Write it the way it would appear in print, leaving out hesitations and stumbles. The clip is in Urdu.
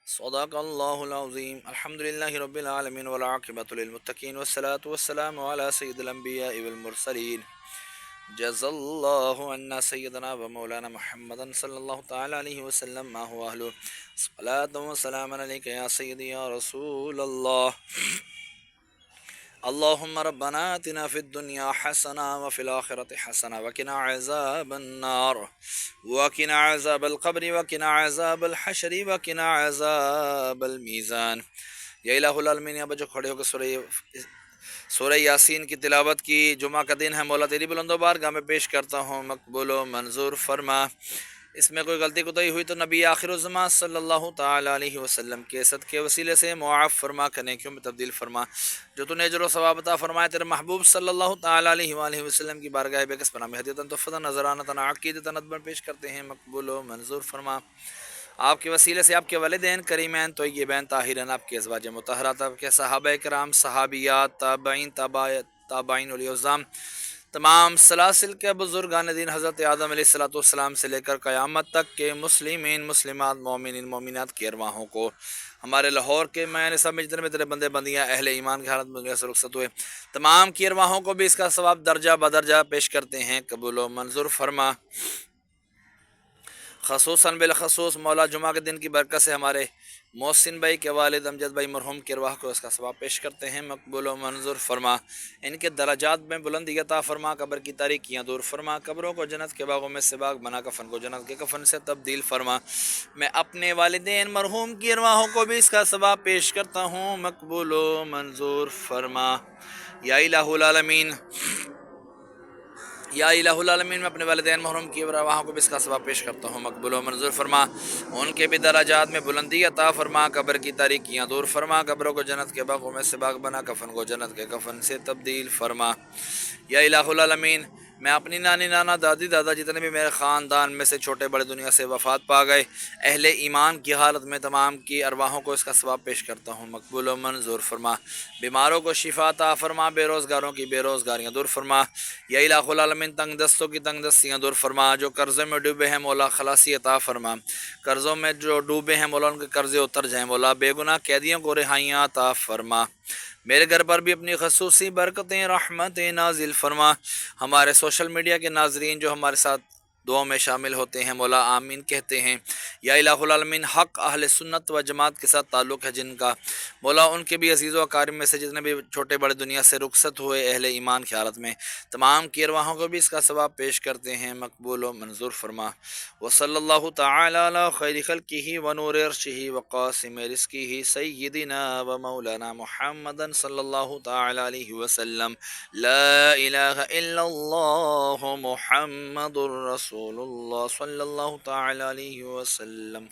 صدق الله العظيم. الحمد لله رب العالمين والعاقبة للمتقين والصلاة والسلام على سيد الأنبياء والمرسلين. جزا الله عنا سيدنا ومولانا محمدا صلى الله تعالى عليه وسلم ما هو أهله. صلاة وسلام عليك يا سيدي يا رسول الله. اللهم ربنا آتنا في الدنيا حسنة وفي الآخرة حسنة وقنا عذاب النار وقنا عذاب القبر وقنا عذاب الحشر وقنا عذاب الميزان. یا الہ العالمین، یہاں پر جو کھڑے ہو کے سورہ یاسین کی تلاوت کی، جمعہ کا دن ہے، مولا تیری بلند و بارگاہ میں پیش کرتا ہوں، مقبول و منظور فرما۔ اس میں کوئی غلطی کوتاہی ہوئی تو نبی آخر الزمان صلی اللہ تعالی علیہ وسلم کے صدقے کے وسیلے سے معاف فرما، نیکیوں میں تبدیل فرما۔ جو تو نے اجر و ثواب عطا فرمائے، تیرے محبوب صلی اللہ تعالی علیہ وآلہ وسلم کی بارگاہ بے کس پناہ میں ہدیۃ تحفۃ نذرانۃ عقیدۃ ندبا پیش کرتے ہیں، مقبول و منظور فرما۔ آپ کے وسیلے سے آپ کے والدین کریمین طیبین طاہرین، آپ کے ازواج مطہرات، آپ کے صحابہ کرام، صحابیات، تابعین، تابعین الاعظام، تمام سلاسل کے بزرگان دین حضرت آدم علیہ السلام سے لے کر قیامت تک کے مسلمین، مسلمات، مومنین، مومنات کی ارواحوں کو، ہمارے لاہور کے میں سب میں جتنے میں تیرے بندے بندیاں اہل ایمان کی حالت میں دنیا سے رخصت ہوئے، تمام کی ارواحوں کو بھی اس کا ثواب درجہ بدرجہ پیش کرتے ہیں، قبول و منظور فرما۔ خصوصاً بالخصوص مولا جمعہ کے دن کی برکت سے ہمارے محسن بھائی کے والد امجد بھائی مرحوم کی ارواح کو اس کا ثواب پیش کرتے ہیں، مقبول و منظور فرما۔ ان کے درجات میں بلندی عطا فرما، قبر کی تاریکیاں دور فرما، قبروں کو جنت کے باغوں میں سے باغ بنا، کفن کو جنت کے کفن سے تبدیل فرما۔ میں اپنے والدین مرحوم کی ارواحوں کو بھی اس کا ثواب پیش کرتا ہوں، مقبول و منظور فرما۔ یا الہ العالمین، یا الہ العالمین، میں اپنے والدین محروم کی ارواحوں کو بھی اس کا ثواب پیش کرتا ہوں، مقبول و منظور فرما۔ ان کے بھی درجات میں بلندی عطا فرما، قبر کی تاریکیاں دور فرما، قبروں کو جنت کے باغوں میں سے باغ بنا، کفن کو جنت کے کفن سے تبدیل فرما۔ یا الہ العالمین، میں اپنی نانی، نانا، دادی، دادا، جتنے بھی میرے خاندان میں سے چھوٹے بڑے دنیا سے وفات پا گئے، اہل ایمان کی حالت میں تمام کی ارواحوں کو اس کا ثواب پیش کرتا ہوں، مقبول و منظور فرما۔ بیماروں کو شفا عطا فرما، بے روزگاروں کی بے روزگاریاں دور فرما۔ یا الہ العالمین، تنگ دستوں کی تنگ دستیاں دور فرما۔ جو قرضے میں ڈوبے ہیں مولا خلاصی عطا فرما، قرضوں میں جو ڈوبے ہیں مولا ان کے قرضے اتر جائیں، مولا بے گناہ قیدیوں کو رہائیاں عطا فرما۔ میرے گھر پر بھی اپنی خصوصی برکتیں، رحمتیں نازل فرما۔ ہمارے سوشل میڈیا کے ناظرین جو ہمارے ساتھ دعاؤں میں شامل ہوتے ہیں، مولا آمین کہتے ہیں۔ یا الہ العالمین، حق اہل سنت و جماعت کے ساتھ تعلق ہے جن کا، مولا ان کے بھی عزیز و اقارب میں سے جتنے بھی چھوٹے بڑے دنیا سے رخصت ہوئے اہل ایمان کی حالت میں، تمام کی ارواحوں کو بھی اس کا ثواب پیش کرتے ہیں، مقبول و منظور فرما۔ وصلی اللہ تعالی علی خیر خلقہ ونور عرشہ وقاسم رزقہ سیدنا و مولانا محمد صلی اللہ تعالی علیہ وسلم۔ لا الہ الا اللہ محمد الرسول اللہ صلی اللہ تعالی علیہ وسلم۔